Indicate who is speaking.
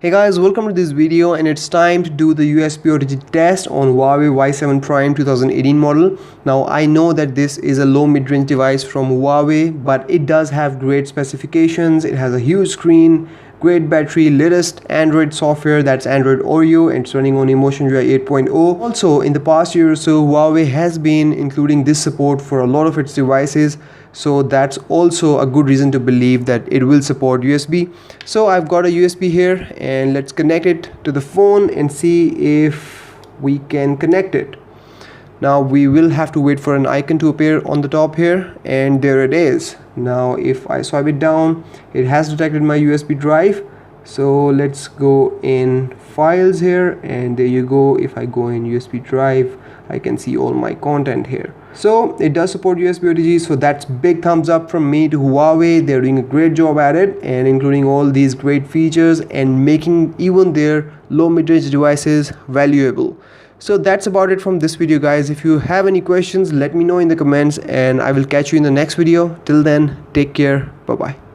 Speaker 1: Hey guys, welcome to this video, and it's time to do the USB OTG test on Huawei Y7 Prime 2018 model. Now I know that this is a low mid-range device from Huawei, but it does have great specifications. It has a huge screen, great battery, latest Android software, that's Android Oreo, and it's running on Emotion UI 8.0. Also, in the past year or so, Huawei has been including this support for a lot of its devices, so that's also a good reason to believe that it will support USB. So I've got a USB here, and let's connect it to the phone and see if we can connect it. Now we will have to wait for an icon to appear on the top here, and there it is. Now if I swipe it down, it has detected my USB drive. So let's go in files here, and there you go. If I go in USB drive, I can see all my content here. So it does support USB OTG, so that's big thumbs up from me to Huawei. They're doing a great job at it, and including all these great features and making even their low mid-range devices valuable. So that's about it from this video, guys. If you have any questions, let me know in the comments, and I will catch you in the next video. Till then, take care. Bye bye.